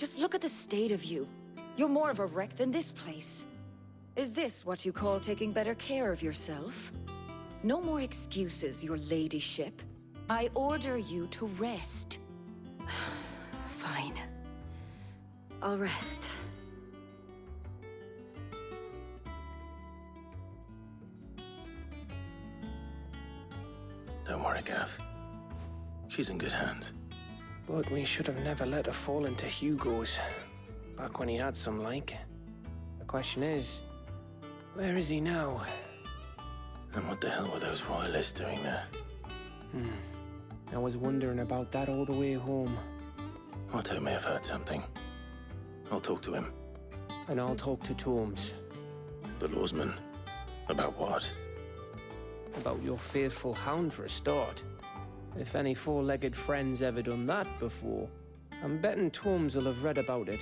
Just look at the state of you. You're more of a wreck than this place. Is this what you call taking better care of yourself? No more excuses, your ladyship. I order you to rest. Fine. I'll rest. Don't worry, Gav. She's in good hands. But we should have never let her fall into Hugo's. Back when he had some like. The question is, where is he now? And what the hell were those royalists doing there? I was wondering about that all the way home. Otto may have heard something. I'll talk to him. And I'll talk to Tomes. The lawsman? About what? About your faithful hound for a start. If any four-legged friend's ever done that before, I'm betting Tomes will have read about it.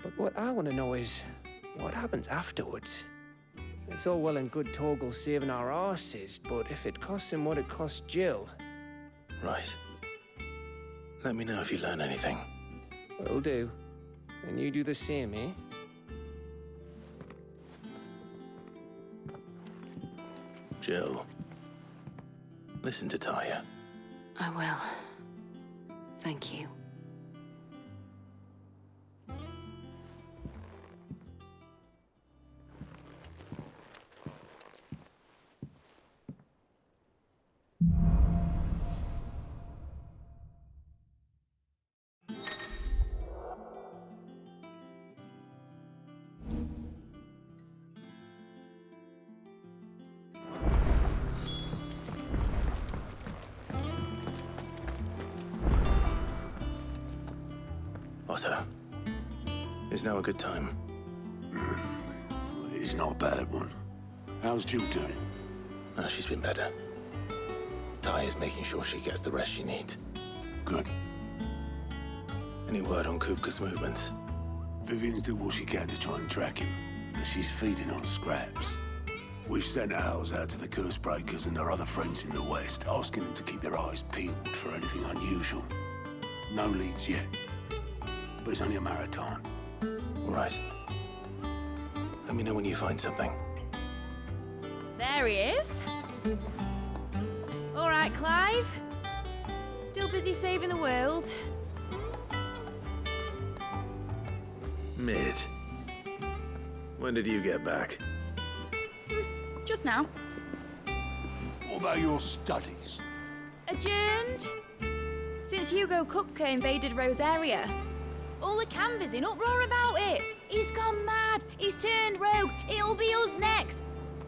But what I want to know is, what happens afterwards? It's all well and good Torgal saving our arses, but if it costs him what it cost Jill... Right. Let me know if you learn anything. Will do. And you do the same, eh? Jill. Listen to Taya. I will. Thank you. Otto. Is now a good time? It's not a bad one. How's Jill doing? She's been better. Taya's making sure she gets the rest she needs. Good. Any word on Kupka's movements? Vivian's did what she can to try and track him, but she's feeding on scraps. We've sent ours out to the Cursebreakers and their other friends in the West, asking them to keep their eyes peeled for anything unusual. No leads yet, but it's only a matter of time. All right. Let me know when you find something. There he is. All right, Clive. Still busy saving the world. Mid. When did you get back? Just now. What about your studies? Adjourned. Since Hugo Kupka invaded Rosaria. All the canvassing in uproar about it. He's gone mad. He's turned rogue. It'll be us next.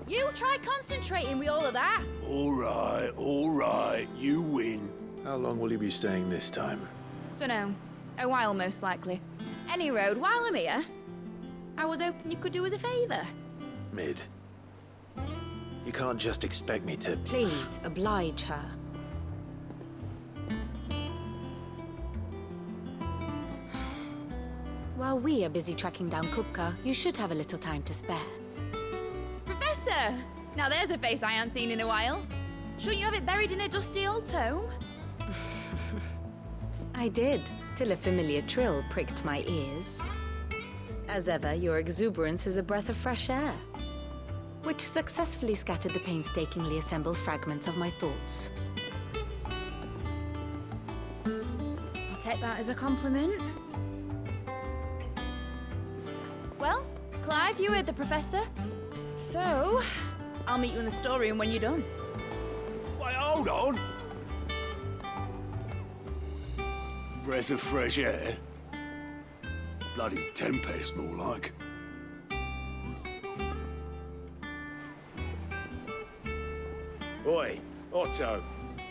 You try concentrating with all of that. All right. You win. How long will you be staying this time? Dunno. A while, most likely. Any road, while I'm here, I was hoping you could do us a favour. Mid. You can't just expect me to... Please, oblige her. While we are busy tracking down Kupka, you should have a little time to spare. Professor! Now there's a face I ain't seen in a while. Shouldn't you have it buried in a dusty old tome? I did, till a familiar trill pricked my ears. As ever, your exuberance is a breath of fresh air, which successfully scattered the painstakingly assembled fragments of my thoughts. I'll take that as a compliment. Well, Clive, you heard the professor. So, I'll meet you in the storeroom when you're done. Wait, hold on. Breath of fresh air. Bloody tempest, more like. Oi, Otto,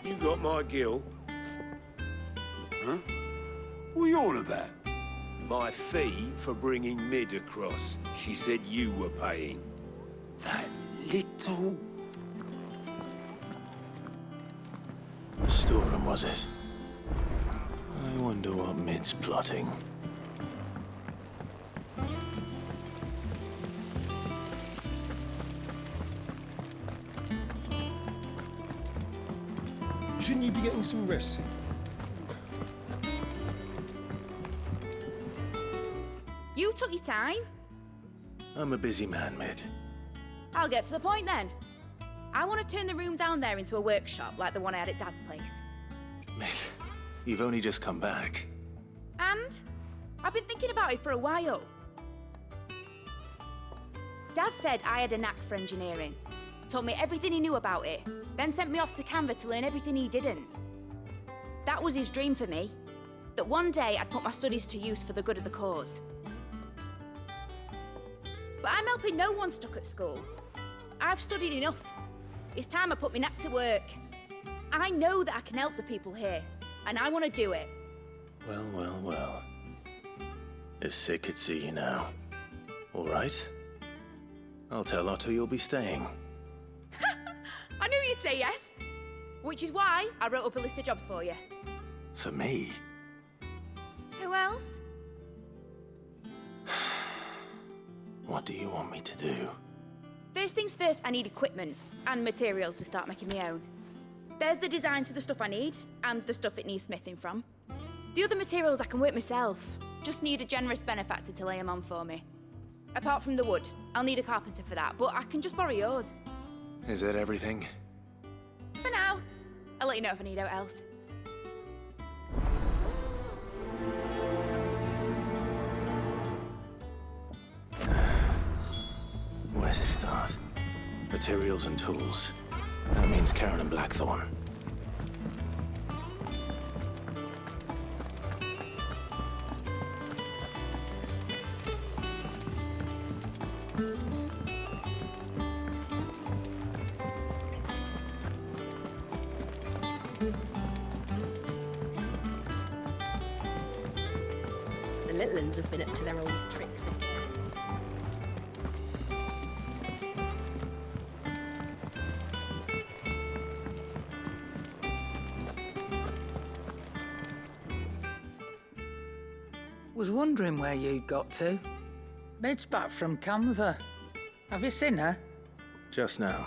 you got my gill? Huh? What are you on about? My fee for bringing Mid across. She said you were paying. That little... The storeroom, was it? I wonder what Mid's plotting. Shouldn't you be getting some rest? You took your time. I'm a busy man, Mid. I'll get to the point then. I want to turn the room down there into a workshop like the one I had at Dad's place. Mid, you've only just come back. And I've been thinking about it for a while. Dad said I had a knack for engineering. Told me everything he knew about it, then sent me off to Canva to learn everything he didn't. That was his dream for me. That one day I'd put my studies to use for the good of the cause. But I'm helping no one stuck at school. I've studied enough. It's time I put my knack to work. I know that I can help the people here, and I want to do it. Well, well, well. If Sid could see you now. All right. I'll tell Otto you'll be staying. I knew you'd say yes. Which is why I wrote up a list of jobs for you. For me? Who else? What do you want me to do? First things first, I need equipment and materials to start making my own. There's the designs for the stuff I need, and the stuff it needs smithing from. The other materials I can work myself. Just need a generous benefactor to lay them on for me. Apart from the wood, I'll need a carpenter for that, but I can just borrow yours. Is that everything? For now. I'll let you know if I need out else. Where to start? Materials and tools. That means Karen and Blackthorn. The little ones have been up to their old tricks. Was wondering where you'd got to. Mid's back from Canva. Have you seen her? Just now.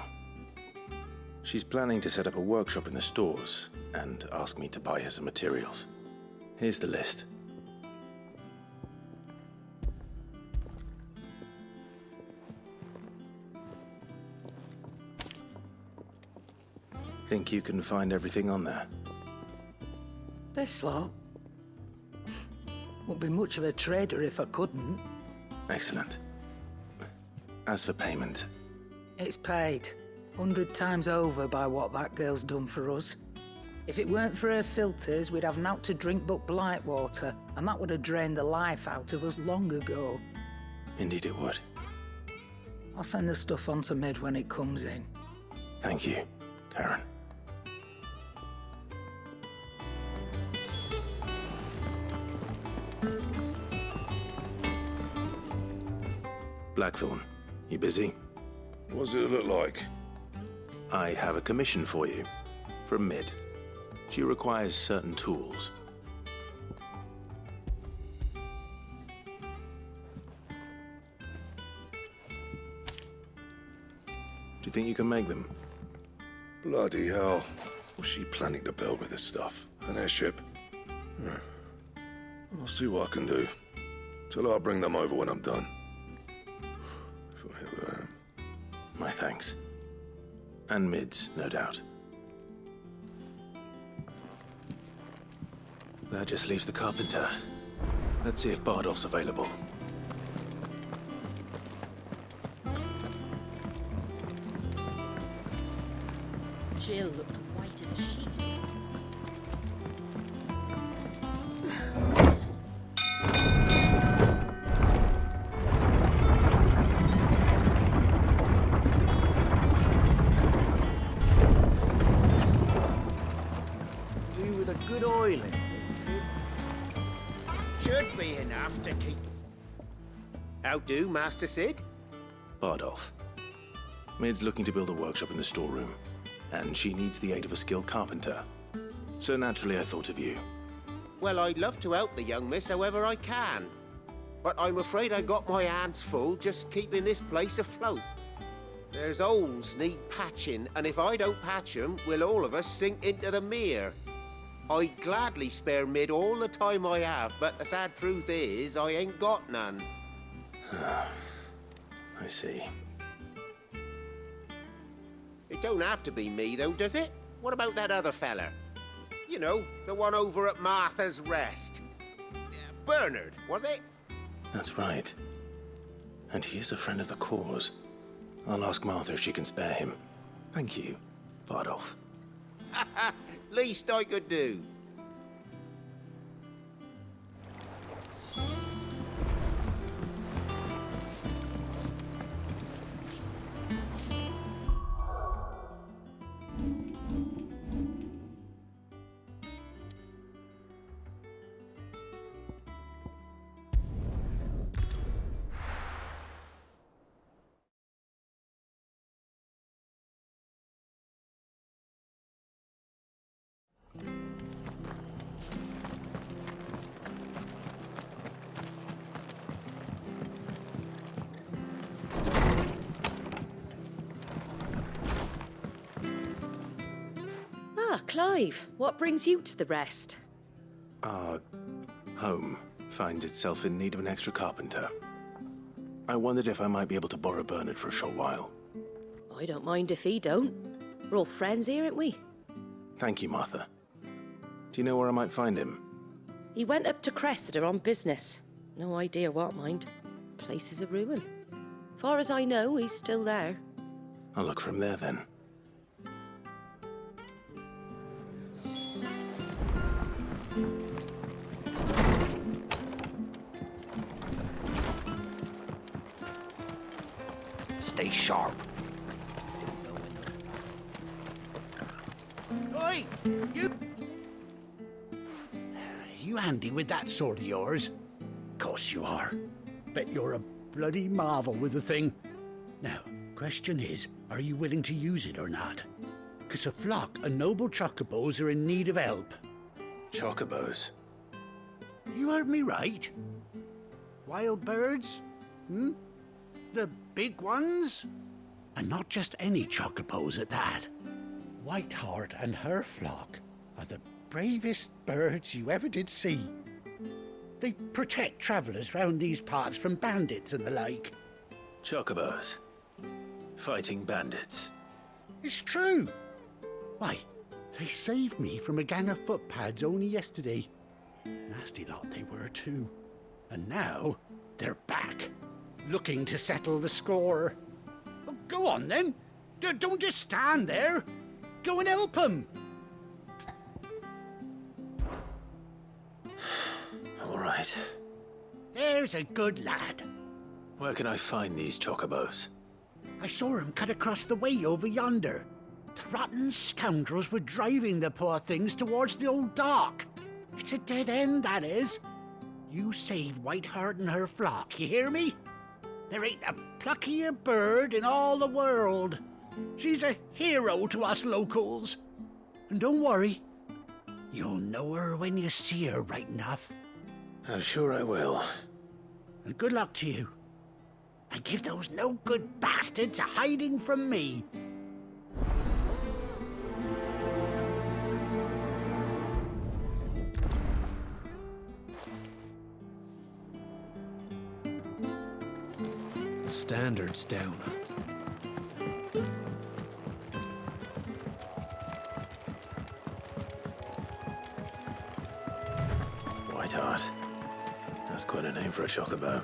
She's planning to set up a workshop in the stores and ask me to buy her some materials. Here's the list. Think you can find everything on there? This lot? Wouldn't be much of a trader if I couldn't. Excellent. As for payment... It's paid. 100 times over by what that girl's done for us. If it weren't for her filters, we'd have naught to drink but blight water, and that would have drained the life out of us long ago. Indeed it would. I'll send the stuff on to Mid when it comes in. Thank you, Karen. Blackthorn, you busy? What's it look like? I have a commission for you. From Mid. She requires certain tools. Do you think you can make them? Bloody hell. What's she planning to build with this stuff? An airship? I'll see what I can do. Tell her I'll bring them over when I'm done. My thanks. And Mid's, no doubt. That just leaves the carpenter. Let's see if Bardolph's available. Jill looked white as a sheet. Good oil in this. Should be enough to keep... How do, Master Sid? Bardolph. Mid's looking to build a workshop in the storeroom, and she needs the aid of a skilled carpenter. So naturally I thought of you. Well, I'd love to help the young miss however I can. But I'm afraid I got my hands full just keeping this place afloat. There's holes need patching, and if I don't patch them, we'll all of us sink into the mere. I'd gladly spare Mid all the time I have, but the sad truth is, I ain't got none. I see. It don't have to be me, though, does it? What about that other fella? You know, the one over at Martha's Rest. Bernard, was it? That's right. And he is a friend of the cause. I'll ask Martha if she can spare him. Thank you, Bardolph. Least I could do. Ah, Clive, what brings you to the rest? Our home finds itself in need of an extra carpenter. I wondered if I might be able to borrow Bernard for a short while. I don't mind if he don't. We're all friends here, aren't we? Thank you, Martha. Do you know where I might find him? He went up to Cressida on business. No idea what, mind. Place is a ruin. Far as I know, he's still there. I'll look for him there, then. Stay sharp. Oi! You handy with that sword of yours? Course you are. Bet you're a bloody marvel with the thing. Now, question is, are you willing to use it or not? 'Cause a flock of noble chocobos are in need of help. Chocobos? You heard me right. Wild birds? The big ones? And not just any chocobos at that. Whiteheart and her flock are the bravest birds you ever did see. They protect travellers round these parts from bandits and the like. Chocobos. Fighting bandits. It's true. Why, they saved me from a gang of footpads only yesterday. Nasty lot they were too. And now they're back, looking to settle the score. Well, go on then. Don't just stand there. Go and help them. All right. There's a good lad. Where can I find these chocobos? I saw him cut across the way over yonder. The rotten scoundrels were driving the poor things towards the old dock. It's a dead end, that is. You save Whiteheart and her flock, you hear me? There ain't a pluckier bird in all the world. She's a hero to us locals. And don't worry, you'll know her when you see her right enough. I'm sure I will. And good luck to you. And give those no-good bastards a hiding from me. Standards down. Whiteheart. That's quite a name for a chocobo.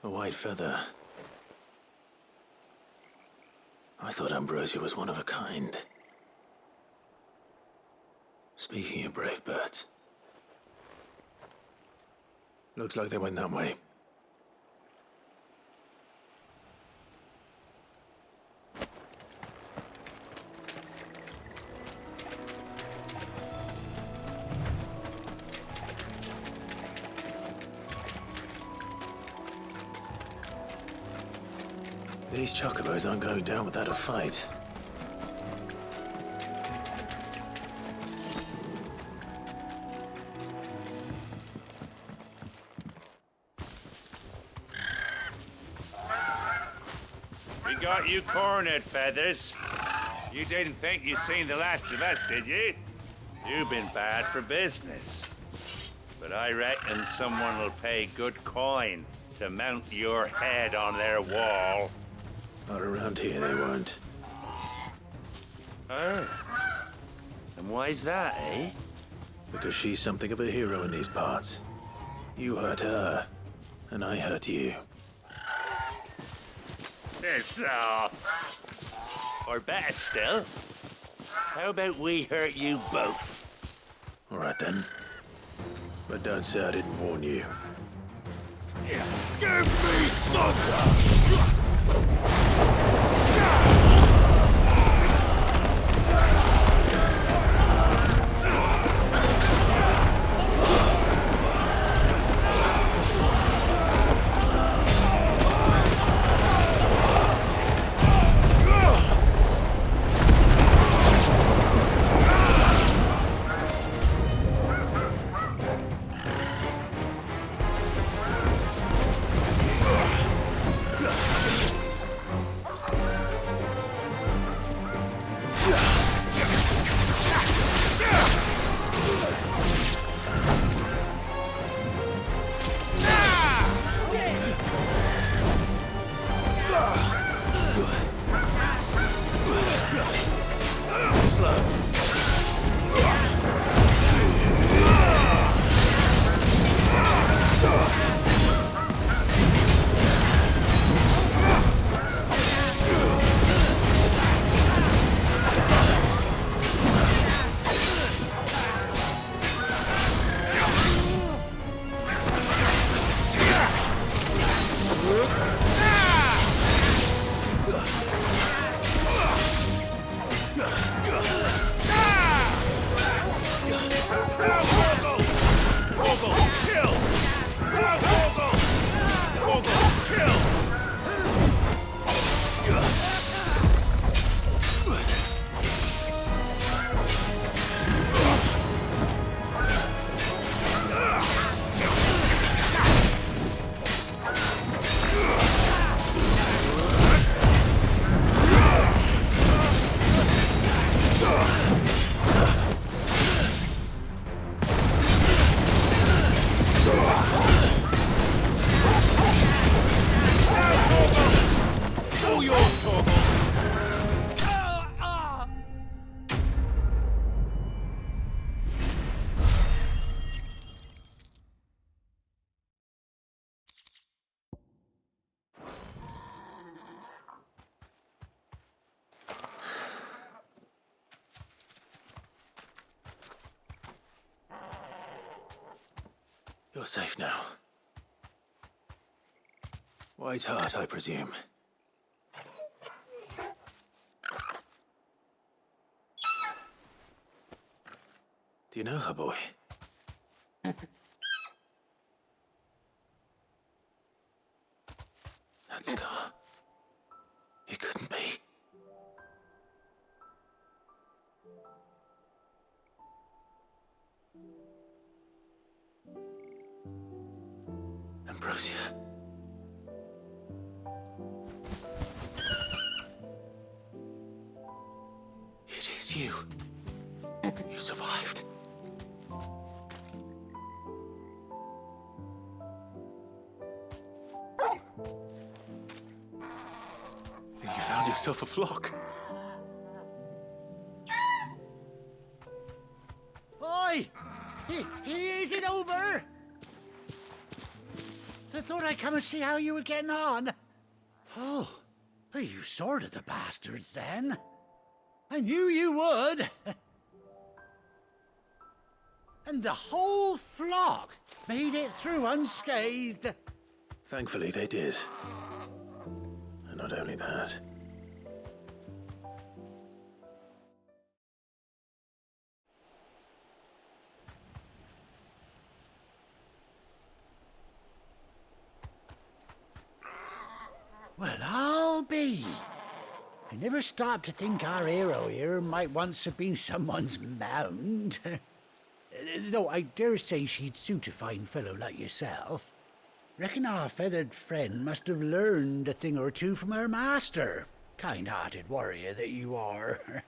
A white feather. I thought Ambrosia was one of a kind. Speaking of brave birds. Looks like they went that way. These chocobos aren't going down without a fight. got you cornered, Feathers. You didn't think you'd seen the last of us, did you? You've been bad for business. But I reckon someone will pay good coin to mount your head on their wall. Not around here, they won't. Oh. And why's that, eh? Because she's something of a hero in these parts. You hurt her, and I hurt you. Piss off. Or better still, how about we hurt you both? All right then. But don't say I didn't warn you. Give me thunder! You're safe now. White Hart, I presume. Do you know her, boy? That scar. It couldn't be. Ambrosia. It is you. You survived. And you found yourself a flock. Oi! Is it over? I thought I'd come and see how you were getting on. Oh, you sorted the bastards then. I knew you would. And the whole flock made it through unscathed. Thankfully, they did. And not only that. Well, I'll be. I never stopped to think our hero here might once have been someone's mount. Though I dare say she'd suit a fine fellow like yourself. Reckon our feathered friend must have learned a thing or two from her master. Kind-hearted warrior that you are.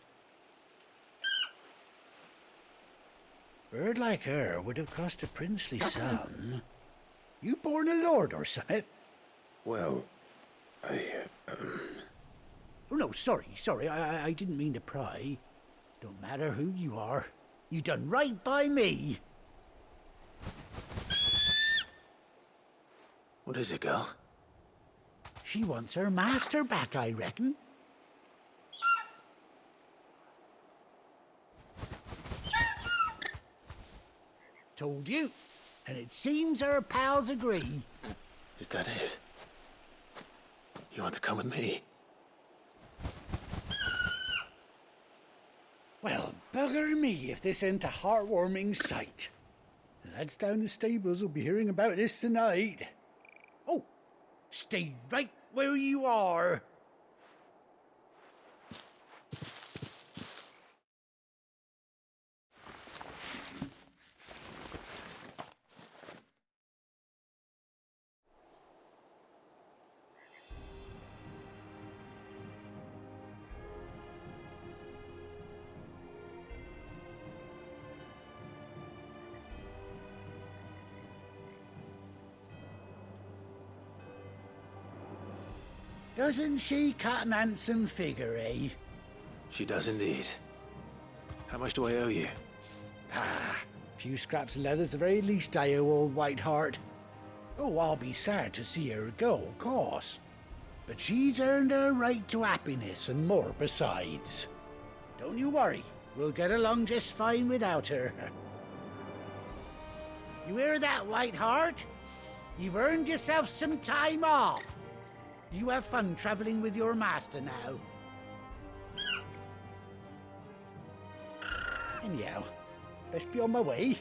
Bird like her would have cost a princely sum. You born a lord or something? Well, Oh, no, sorry. I didn't mean to pry. Don't matter who you are. You done right by me. what is it, girl? She wants her master back, I reckon. Told you. And it seems her pals agree. Is that it? You want to come with me? Well, bugger me if this ain't a heartwarming sight. The lads down the stables will be hearing about this tonight. Oh, stay right where you are. Doesn't she cut an handsome figure, eh? She does indeed. How much do I owe you? Ah, a few scraps of leather's the very least I owe old Whiteheart. Oh, I'll be sad to see her go, of course. But she's earned her right to happiness and more besides. Don't you worry, we'll get along just fine without her. You hear that, Whiteheart? You've earned yourself some time off. You have fun traveling with your master now. Anyhow, best be on my way.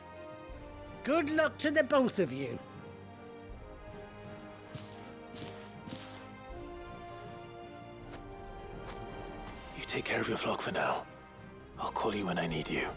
Good luck to the both of you. You take care of your flock for now. I'll call you when I need you.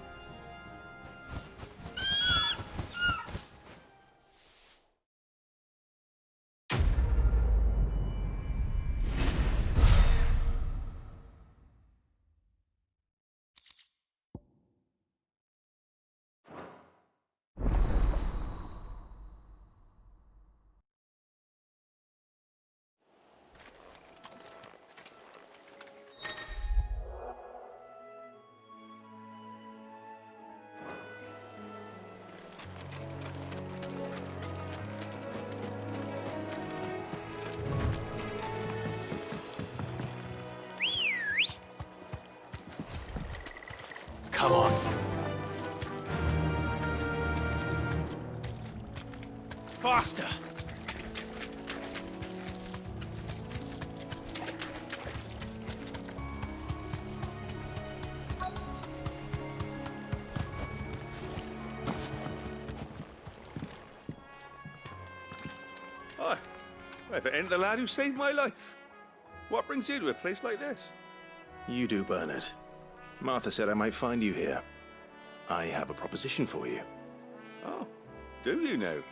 Come on. Faster! Hi. If it ain't the lad who saved my life. What brings you to a place like this? You do, Bernard. Martha said I might find you here. I have a proposition for you. Oh, do you know?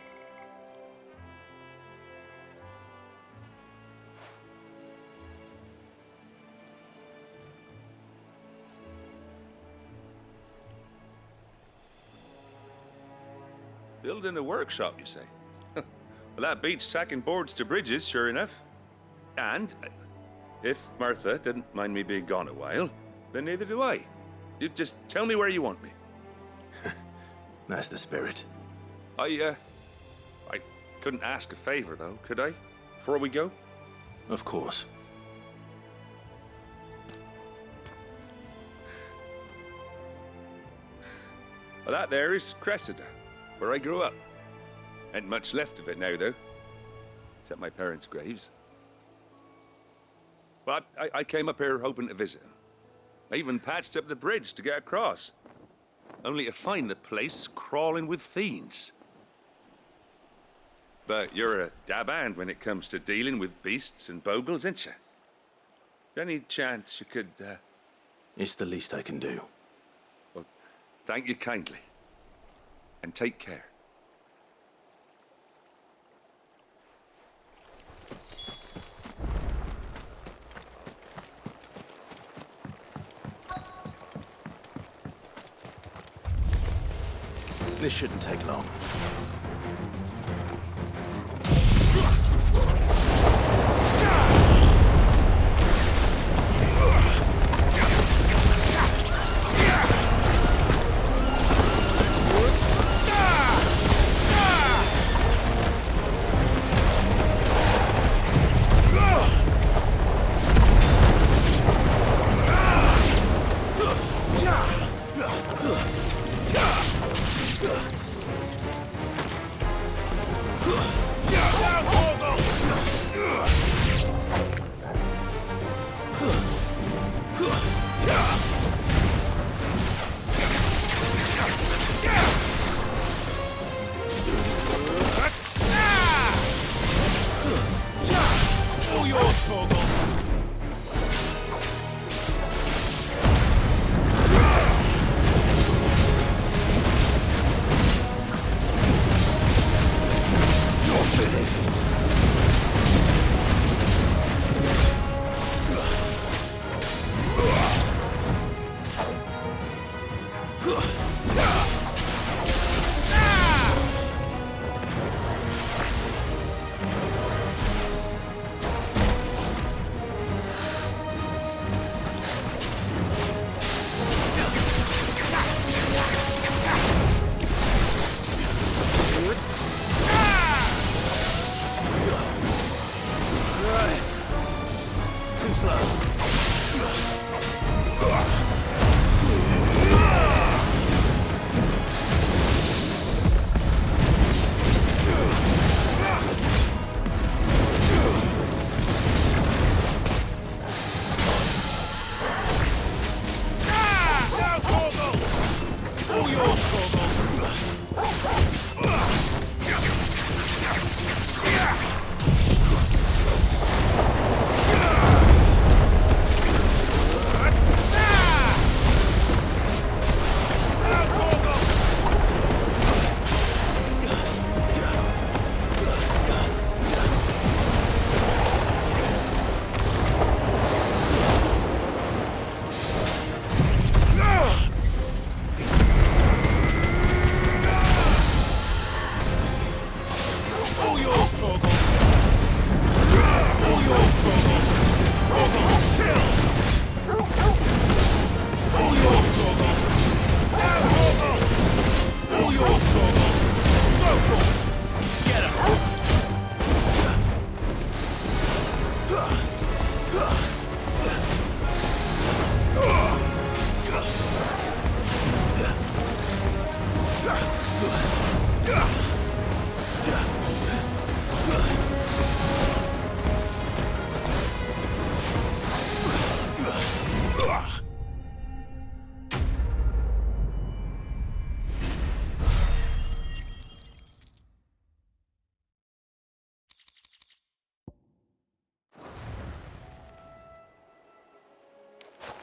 Building a workshop, you say? Well, that beats tacking boards to bridges, sure enough. And if Martha didn't mind me being gone a while, then neither do I. You just tell me where you want me. That's the spirit. I couldn't ask a favor, though, could I? Before we go? Of course. Well, that there is Cressida, where I grew up. Ain't much left of it now, though. Except my parents' graves. But I came up here hoping to visit them. I even patched up the bridge to get across. Only to find the place crawling with fiends. But you're a dab hand when it comes to dealing with beasts and bogles, ain't you? Any chance you could, It's the least I can do. Well, thank you kindly. And take care. This shouldn't take long.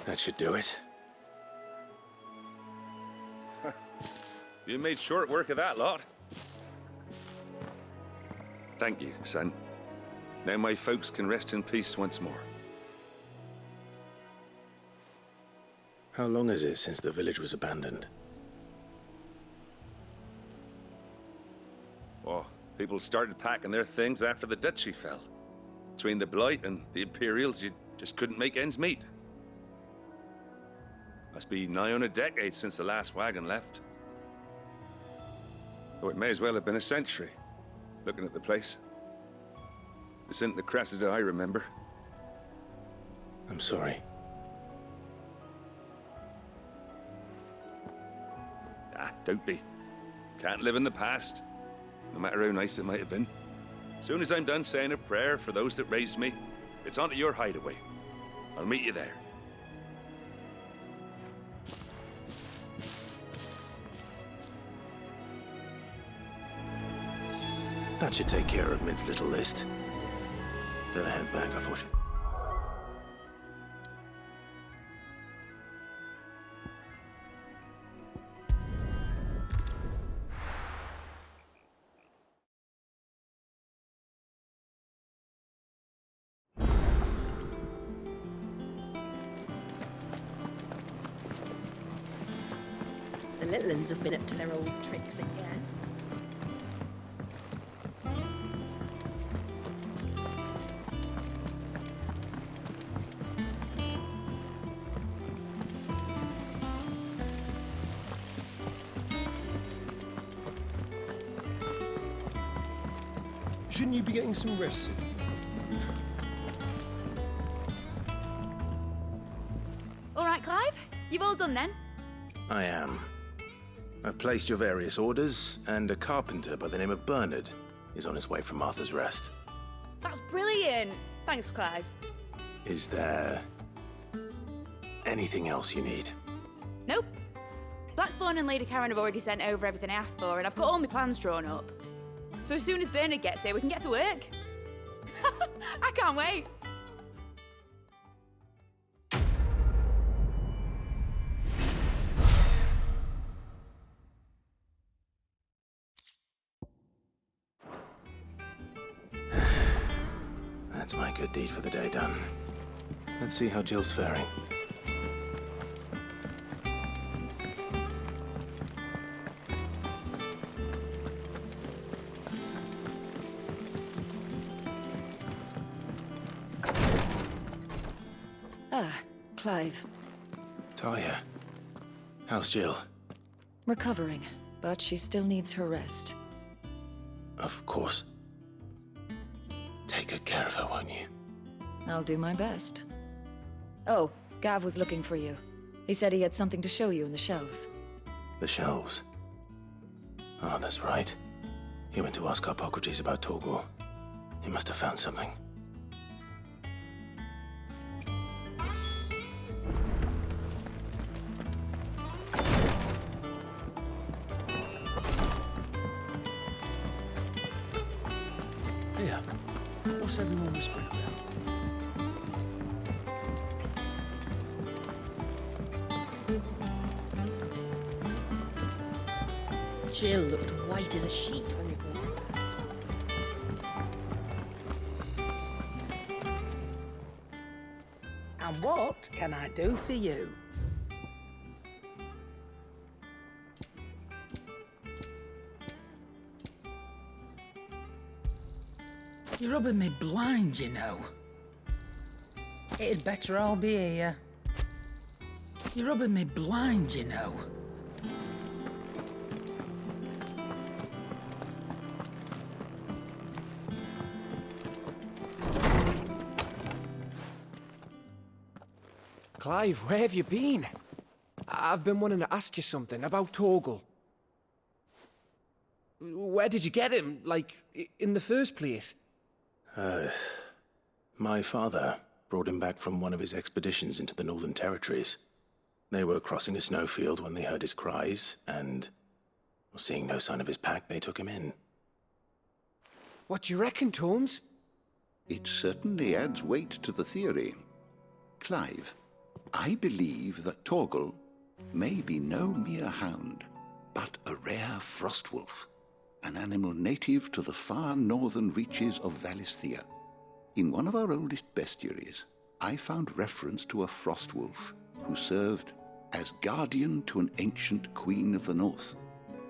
That should do it. You made short work of that lot. Thank you, son. Now my folks can rest in peace once more. How long is it since the village was abandoned? Oh, people started packing their things after the duchy fell. Between the Blight and the Imperials, you just couldn't make ends meet. Must be nigh on a decade since the last wagon left. Though it may as well have been a century, looking at the place. This isn't the Cressida I remember. I'm sorry. Ah, don't be. Can't live in the past, no matter how nice it might have been. Soon as I'm done saying a prayer for those that raised me, it's onto your hideaway. I'll meet you there. That should take care of Mid's little list. Better head back before she... The The little uns have been up to their old tricks again. Shouldn't you be getting some rest? All right, Clive? You've all done then? I am. I've placed your various orders, and a carpenter by the name of Bernard is on his way from Martha's Rest. That's brilliant. Thanks, Clive. Is there anything else you need? Nope. Blackthorn and Lady Karen have already sent over everything I asked for, and I've got all my plans drawn up. So as soon as Bernard gets here, we can get to work. I can't wait. That's my good deed for the day done. Let's see how Jill's faring. Clive. Talia, how's Jill? Recovering, but she still needs her rest. Of course. Take good care of her, won't you? I'll do my best. Oh, Gav was looking for you. He said he had something to show you in the shelves. The shelves? Oh, that's right. He went to ask Hippocrates about Torgal. He must have found something. Here, what's everyone whispering about? Jill looked white as a sheet when they brought her back. And what can I do for you? You're rubbing me blind, you know. It'd better all be here. You're rubbing me blind, you know. Clive, where have you been? I've been wanting to ask you something about Torgal. Where did you get him, like, in the first place? My father brought him back from one of his expeditions into the Northern Territories. They were crossing a snowfield when they heard his cries, and seeing no sign of his pack, they took him in. What do you reckon, Tomes? It certainly adds weight to the theory. Clive, I believe that Torgal may be no mere hound, but a rare frostwolf, an animal native to the far northern reaches of Valisthea. In one of our oldest bestiaries, I found reference to a frostwolf who served as guardian to an ancient queen of the north.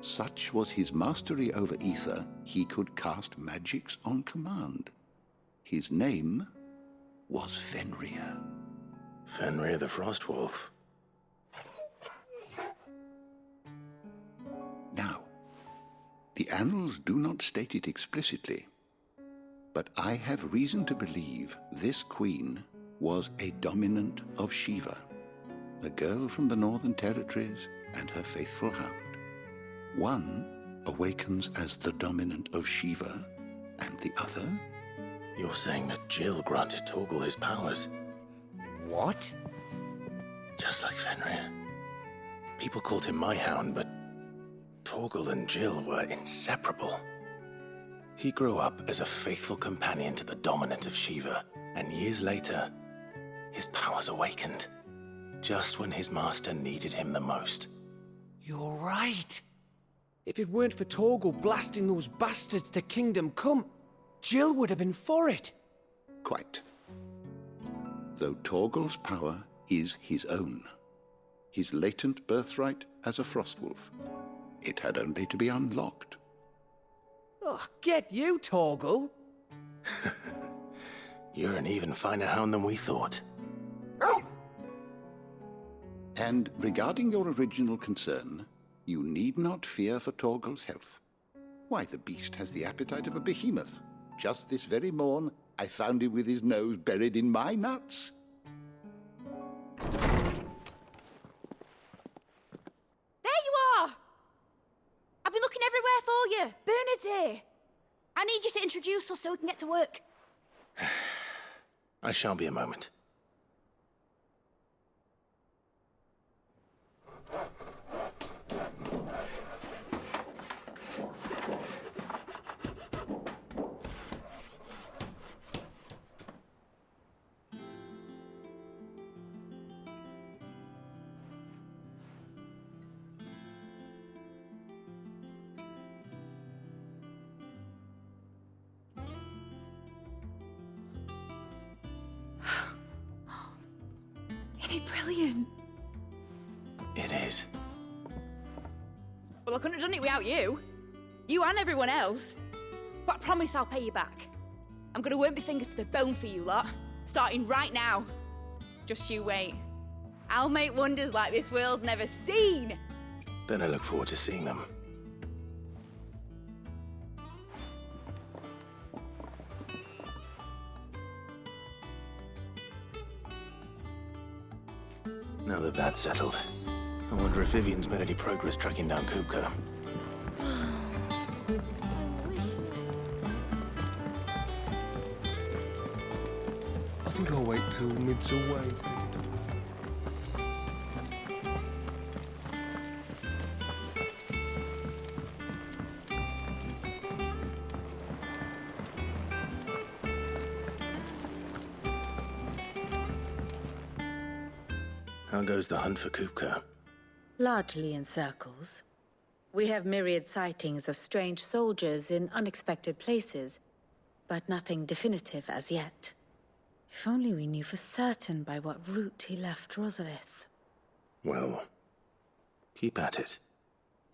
Such was his mastery over ether, he could cast magics on command. His name was Fenrir. Fenrir the Frostwolf. Now, the annals do not state it explicitly, but I have reason to believe this queen was a dominant of Shiva, a girl from the Northern Territories and her faithful hound. One awakens as the dominant of Shiva, and the other... You're saying that Jill granted Torgal his powers? What? Just like Fenrir. People called him my hound, but Torgal and Jill were inseparable. He grew up as a faithful companion to the dominant of Shiva, and years later, his powers awakened, just when his master needed him the most. You're right. If it weren't for Torgal blasting those bastards to Kingdom Come, Jill would have been for it. Quite. Though Torgal's power is his own, his latent birthright as a Frostwolf. It had only to be unlocked. Oh, get you, Torgal! You're an even finer hound than we thought. And regarding your original concern, you need not fear for Torgal's health. Why, the beast has the appetite of a behemoth. Just this very morn, I found him with his nose buried in my nuts. There you are! I've been looking everywhere for you. Bernard's here. I need you to introduce us so we can get to work. I shall be a moment. Isn't it brilliant? It is. Well, I couldn't have done it without you. You and everyone else. But I promise I'll pay you back. I'm gonna work my fingers to the bone for you lot, starting right now. Just you wait. I'll make wonders like this world's never seen. Then I look forward to seeing them. Now that that's settled, I wonder if Vivian's made any progress tracking down Kupka. I think I'll wait till mid's away instead of doing How goes the hunt for Kupka? Largely in circles. We have myriad sightings of strange soldiers in unexpected places, but nothing definitive as yet. If only we knew for certain by what route he left Rosalith. Well, keep at it.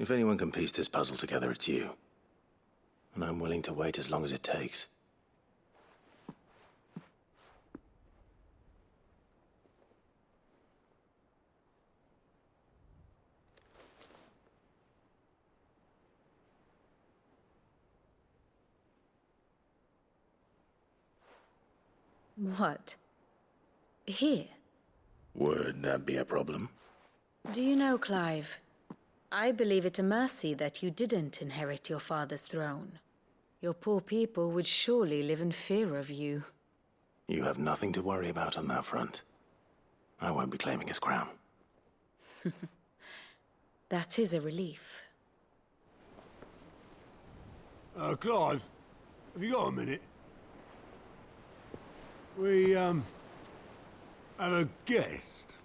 If anyone can piece this puzzle together, it's you. And I'm willing to wait as long as it takes. What? Here? Would that be a problem? Do you know, Clive, I believe it a mercy that you didn't inherit your father's throne. Your poor people would surely live in fear of you. You have nothing to worry about on that front. I won't be claiming his crown. That is a relief. Clive, have you got a minute? We, have a guest.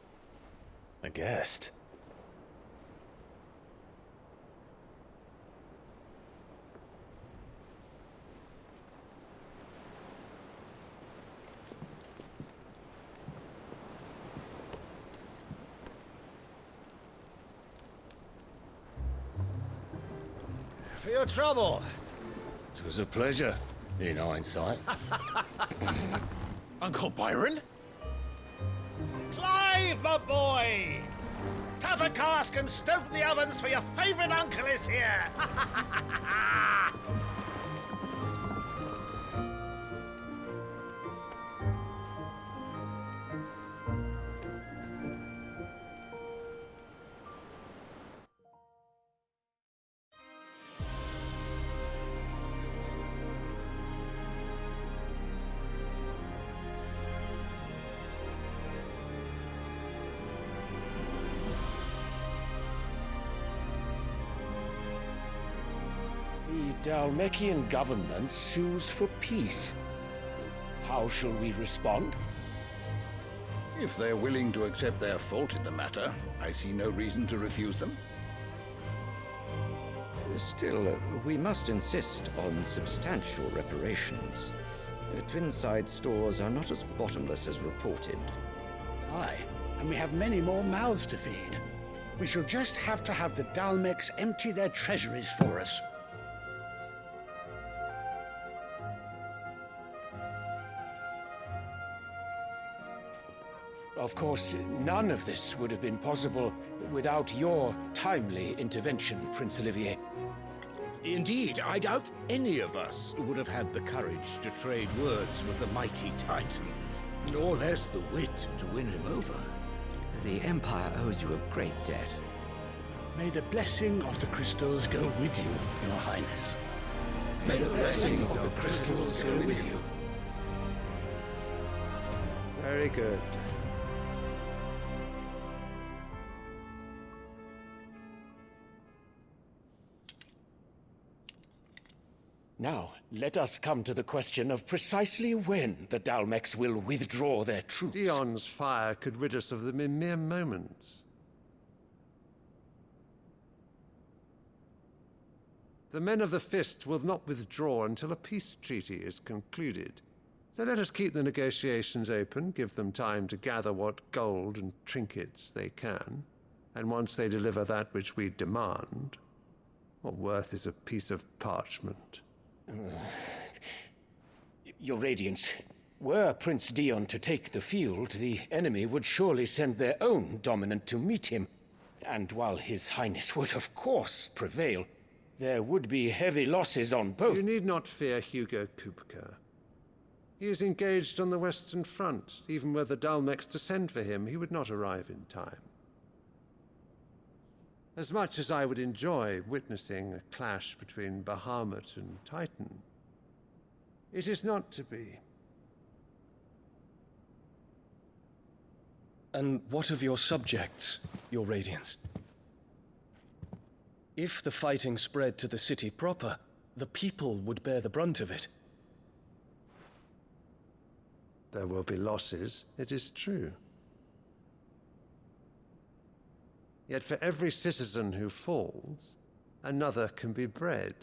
A guest? For your trouble. It was a pleasure, in hindsight. Uncle Byron? Clive, my boy! Tap a cask and stoke the ovens for your favourite uncle is here! The Dalmekian government sues for peace. How shall we respond? If they're willing to accept their fault in the matter, I see no reason to refuse them. Still, we must insist on substantial reparations. Twinside stores are not as bottomless as reported. Aye, and we have many more mouths to feed. We shall just have to have the Dalmecs empty their treasuries for us. Of course, none of this would have been possible without your timely intervention, Prince Olivier. Indeed, I doubt any of us would have had the courage to trade words with the mighty Titan, nor less the wit to win him over. The Empire owes you a great debt. May the blessing of the crystals go with you, Your Highness. May the blessing of the crystals go with you. Very good. Now, let us come to the question of precisely when the Dalmecs will withdraw their troops. Dion's fire could rid us of them in mere moments. The men of the Fist will not withdraw until a peace treaty is concluded. So let us keep the negotiations open, give them time to gather what gold and trinkets they can, and once they deliver that which we demand, what worth is a piece of parchment? Your Radiance, were Prince Dion to take the field, the enemy would surely send their own dominant to meet him. And while His Highness would of course prevail, there would be heavy losses on both. You need not fear Hugo Kupka. He is engaged on the Western Front. Even were the Dalmecs to send for him, he would not arrive in time. As much as I would enjoy witnessing a clash between Bahamut and Titan, it is not to be. And what of your subjects, Your Radiance? If the fighting spread to the city proper, the people would bear the brunt of it. There will be losses, it is true. Yet for every citizen who falls, another can be bred.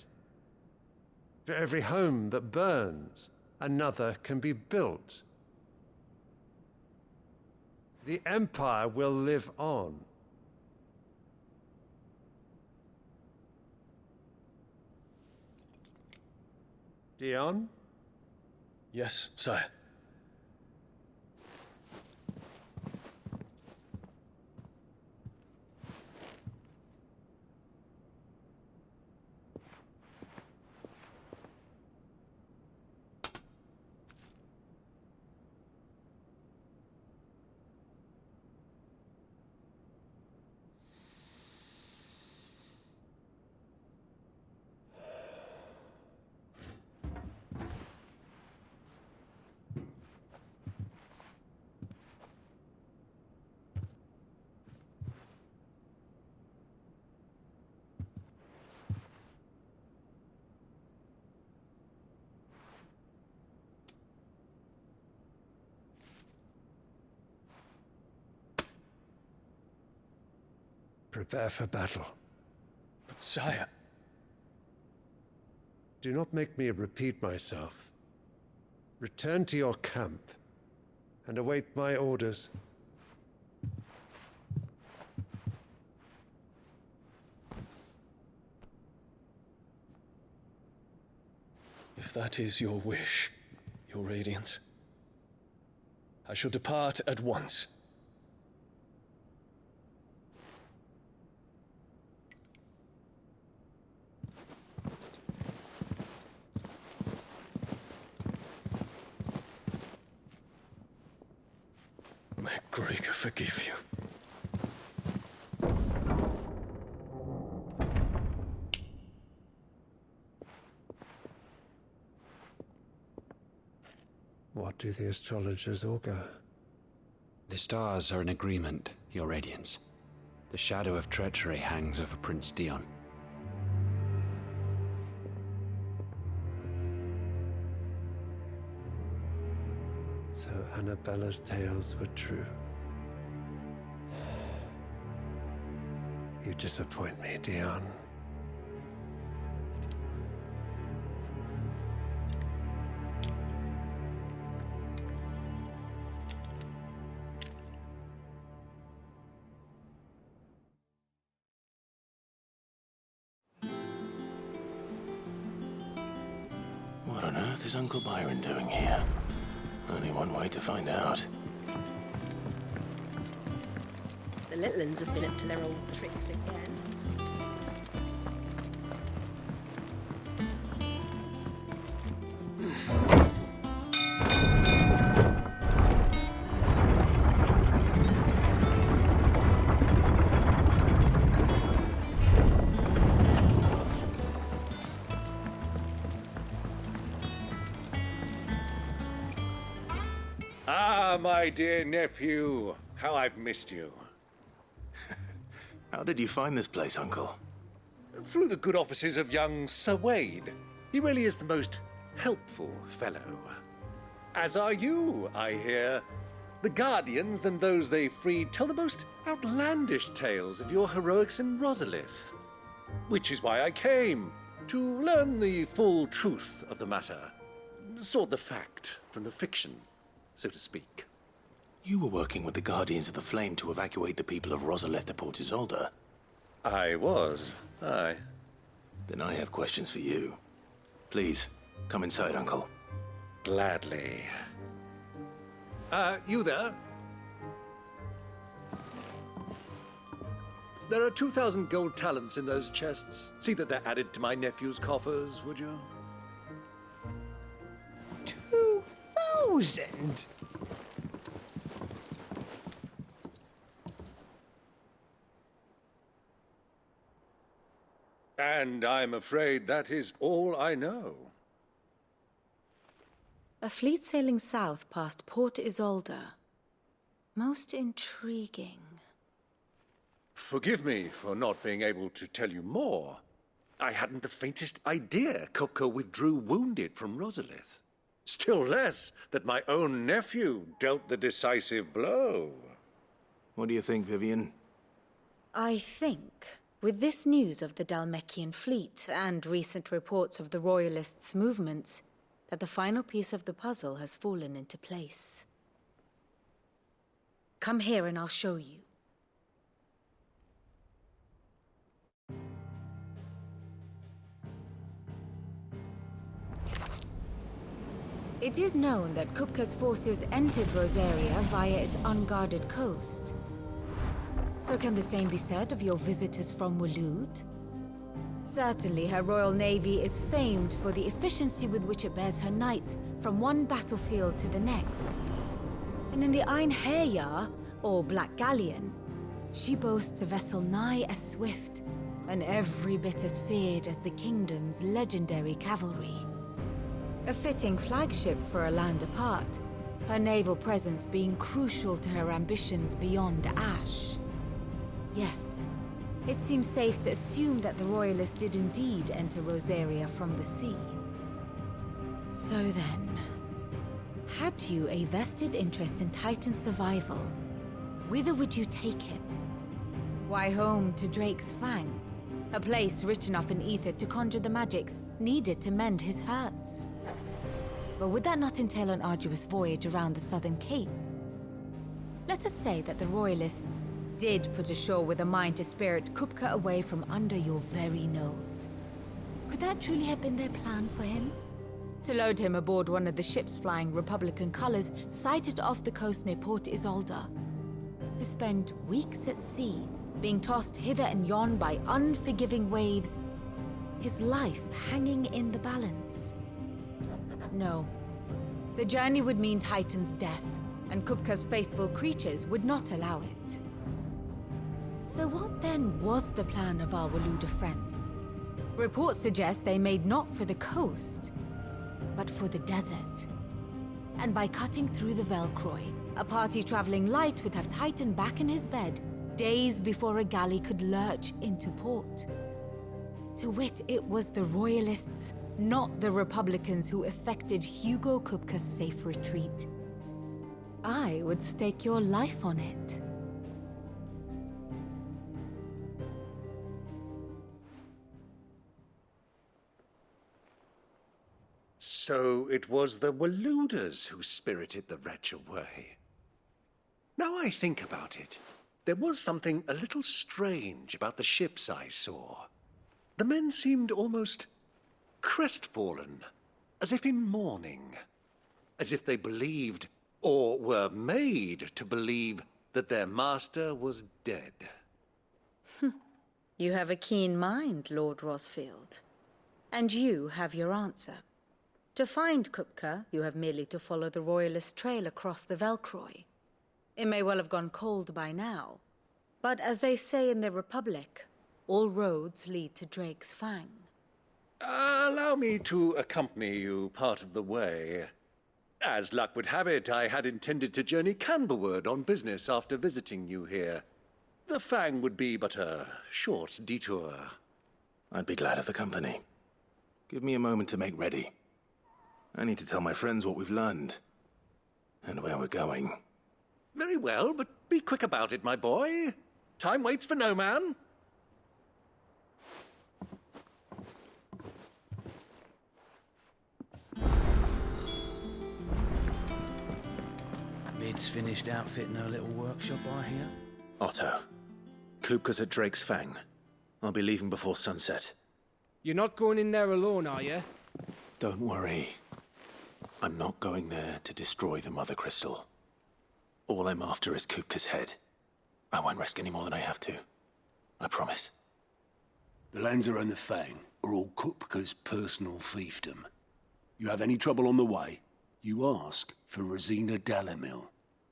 For every home that burns, another can be built. The Empire will live on. Dion? Yes, sire. Prepare for battle. But sire... Do not make me repeat myself. Return to your camp and await my orders. If that is your wish, Your Radiance, I shall depart at once. May Gregor forgive you. What do the astrologers augur? The stars are in agreement, Your Radiance. The shadow of treachery hangs over Prince Dion. So Annabella's tales were true. You disappoint me, Dion. earth is Uncle Byron doing here? Only one way to find out. The little uns have been up to their old tricks again. Ah, my dear nephew, how I've missed you. How did you find this place, Uncle? Through the good offices of young Sir Wade. He really is the most helpful fellow. As are you, I hear. The Guardians and those they freed tell the most outlandish tales of your heroics in Rosalith. Which is why I came, to learn the full truth of the matter. Sort the fact from the fiction, so to speak. You were working with the Guardians of the Flame to evacuate the people of Rosalith to Port Isolde. I was, aye. Then I have questions for you. Please, come inside, Uncle. Gladly. You there? There are 2,000 gold talents in those chests. See that they're added to my nephew's coffers, would you? 2,000? And I'm afraid that is all I know. A fleet sailing south past Port Isolde. Most intriguing. Forgive me for not being able to tell you more. I hadn't the faintest idea Kopko withdrew wounded from Rosalith. Still less that my own nephew dealt the decisive blow. What do you think, Vivian? I think, with this news of the Dhalmekian fleet and recent reports of the Royalists' movements, that the final piece of the puzzle has fallen into place. Come here and I'll show you. It is known that Kupka's forces entered Rosaria via its unguarded coast. So can the same be said of your visitors from Waloed? Certainly, her Royal Navy is famed for the efficiency with which it bears her knights from one battlefield to the next. And in the Einherjar, or Black Galleon, she boasts a vessel nigh as swift and every bit as feared as the kingdom's legendary cavalry. A fitting flagship for a land apart, her naval presence being crucial to her ambitions beyond Ash. Yes, it seems safe to assume that the Royalists did indeed enter Rosaria from the sea. So then, had you a vested interest in Titan's survival, whither would you take him? Why, home to Drake's Fang, a place rich enough in ether to conjure the magics needed to mend his hurts. But would that not entail an arduous voyage around the southern cape? Let us say that the Royalists did put ashore with a mind to spirit Kupka away from under your very nose. Could that truly have been their plan for him? To load him aboard one of the ships flying Republican colors sighted off the coast near Port Isolde. To spend weeks at sea, being tossed hither and yon by unforgiving waves, his life hanging in the balance. No. The journey would mean Titan's death, and Kupka's faithful creatures would not allow it. So what then was the plan of our Waluda friends? Reports suggest they made not for the coast, but for the desert. And by cutting through the Velcroy, a party traveling light would have Titan back in his bed days before a galley could lurch into port. To wit, it was the Royalists, not the Republicans, who effected Hugo Kupka's safe retreat. I would stake your life on it. So it was the Waludas who spirited the wretch away. Now I think about it, there was something a little strange about the ships I saw. The men seemed almost crestfallen, as if in mourning, as if they believed, or were made to believe, that their master was dead. You have a keen mind, Lord Rosfield. And you have your answer. To find Kupka, you have merely to follow the Royalist trail across the Velcroy. It may well have gone cold by now, but as they say in the Republic, all roads lead to Drake's Fang. Allow me to accompany you part of the way. As luck would have it, I had intended to journey Canberward on business after visiting you here. The Fang would be but a short detour. I'd be glad of the company. Give me a moment to make ready. I need to tell my friends what we've learned. And where we're going. Very well, but be quick about it, my boy. Time waits for no man. Mid's finished outfitting her little workshop, I hear. Otto, Kupka's at Drake's Fang. I'll be leaving before sunset. You're not going in there alone, are you? Don't worry. I'm not going there to destroy the Mother Crystal. All I'm after is Kupka's head. I won't risk any more than I have to. I promise. The lands around the Fang are all Kupka's personal fiefdom. You have any trouble on the way, you ask for Rosina Dalamil.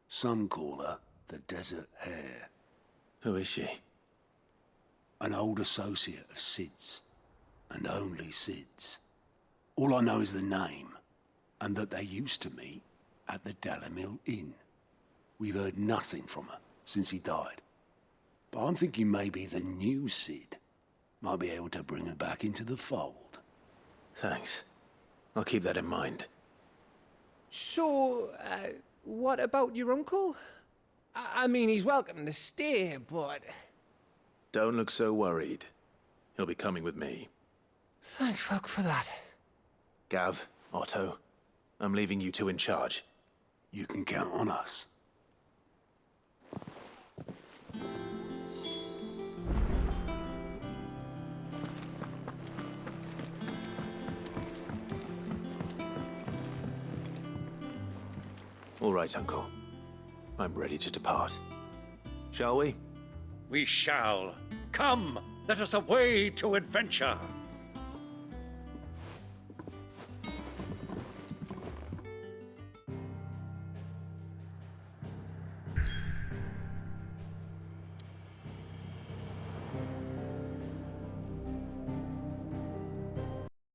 Some call her the Desert Hare. Who is she? An old associate of Sid's, and only Sid's. All I know is the name, and that they used to meet at the Dalamil Inn. We've heard nothing from her since he died. But I'm thinking maybe the new Sid might be able to bring her back into the fold. Thanks. I'll keep that in mind. So, what about your uncle? I mean, he's welcome to stay, but... Don't look so worried. He'll be coming with me. Thank fuck for that. Gav, Otto, I'm leaving you two in charge. You can count on us. All right, Uncle. I'm ready to depart. Shall we? We shall. Come, let us away to adventure.